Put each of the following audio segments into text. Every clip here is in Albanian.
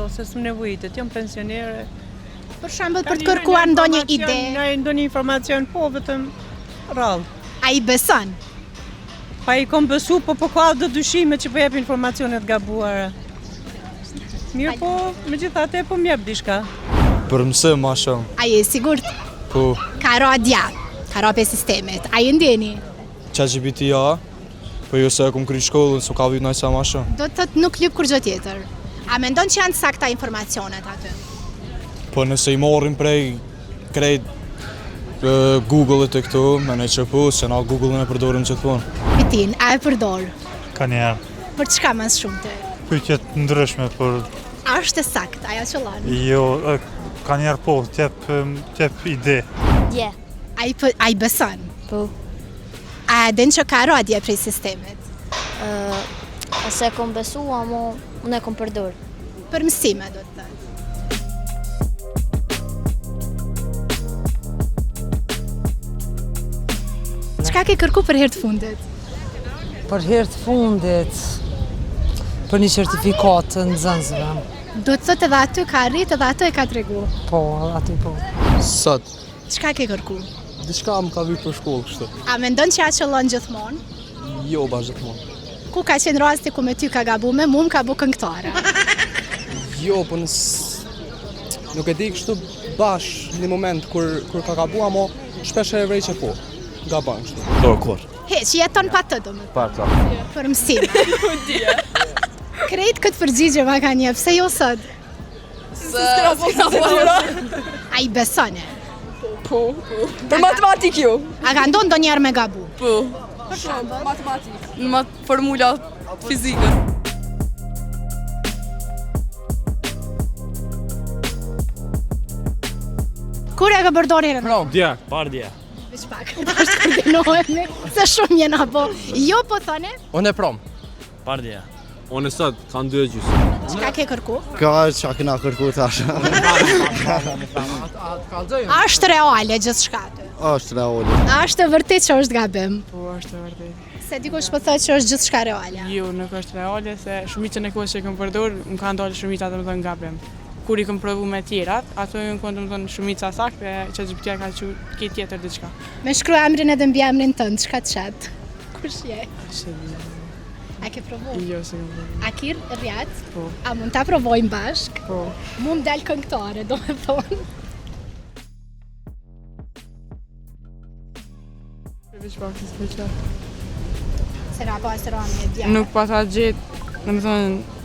jo, se s'm nevojitet, jam pensionere. Për shembull, për të kërkuar ndonjë ide. Ndonjë informacion, po vetëm rrallë. Ai beson. Pa i kom besu, po ka dhe dyshime që po jep informacionet gabuara. Mirë po, megjithatë po m'jep diçka. Për mësim ma shumë. Ai e sigurt? Po. Ka radja, ka rope sistemet. Ai ndjeni? ChatGPT-ja, po jo se e kom kry shkollën, so ka vit najsa ma shumë. Do të thotë nuk lyp kur gjë tjetër. A mendon që janë sakta informacionet aty? Po nëse i marrim prej krejt Google-it e këtu, me ne që po, se na Google-in e përdorim gjithmonë. Vitin, a e përdor? Ka njerë. Për çka mas shumë të? Pyetjet ndryshme, por A është e sakt, ajo që lanë? jo, ka njerë po, t'jep ide. Dje. Ai beson? Po. A e din që ka radje prej sistemet? Ase kom besu, amo unë e kom përdor. Për mësime, do të thënë. Çka ke kërku për herë të fundit? Për herë të fundit, për një certifikat të nxënësve. Do të thotë edhe aty ka arrit, edhe aty e ka tregu. Po, aty po. Sot, Çka ke kërku? diçka më ka vit për shkollë kështu. A mendon që ajo qëllon gjithmonë? Jo, ba gjithmonë. Ku ka qenë rasti ku me ty ka gabu, me mu ka bu këngëtare? Jo, po nuk e di kështu bash një moment kur ka gabu, amo shpesh e vrej që po, gaban kështu. Do, kur? Heq, jeton pa të do me Pa ta. për mësime. Krejt këtë përgjigje ma ka një, pse jo sot? A i besone? Po. Për matematik jo. A ka ndonë do njerë me gabu? Po. Për shembull, matematik. Në formula fizikës. Kur e ka përdor herën? Dje, pardje. Veç pak, është koordinohemi, se shumë jena po. Jo po thone? Unë e prom. Pardje. Unë sot kanë 2 gjysmë. Çka ke kërku? Ka që kena kërku tash. Është reale gjithçka aty. Është reali. A është e vërtet që është gabim? Po, është e vërtet. Se dikush po thotë që është gjithçka reale. Jo, nuk është reale, se shumicën e kohës që kam përdor, më kanë dalë shumica të më thënë gabim. Kur i kam provu me tjerat, ato më kanë të më thënë shumica saktë, që GPT ka thënë tjetër diçka. Me shkruaj emrin edhe mbi emrin tënd, çka të çet? Kush je? A ke provu? Jo, se kam provu. A kir rjat? Po. A mund ta provojmë bashk? Po. Mu më dal këngëtare, do me thonë. Veç pak të speqar. Se ra pa se ra me djarë. Nuk pa ta gjetë, në më thënë,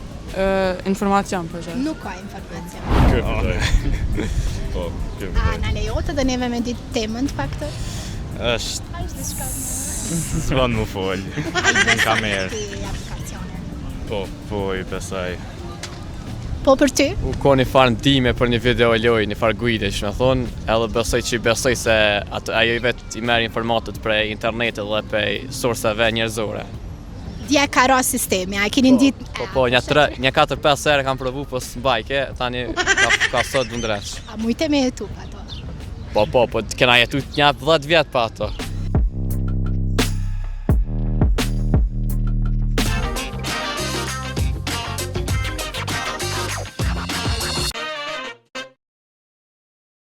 informacion për që. Nuk ka informacion. Kërë Po, A na lejohet edhe neve me ditë temën të pak të? është Është diçka më... s'van më folë. Në kamerë. Ti aplikacione. Po, i besoj. Po për ty? U ko një farë ndime për një video loj, një farë guide që me thonë, edhe besoj se ajo i vetë i merë informatet prej internetit dhe prej sorsave njerëzore. Dje ka ra sistemi, a keni nditë... Po, një 4-5 herë kam provu, po s'mbajke, tani ka sot dundresh. A mujte me jetu pa to? Po, kena jetu një 10 vjetë pa ato.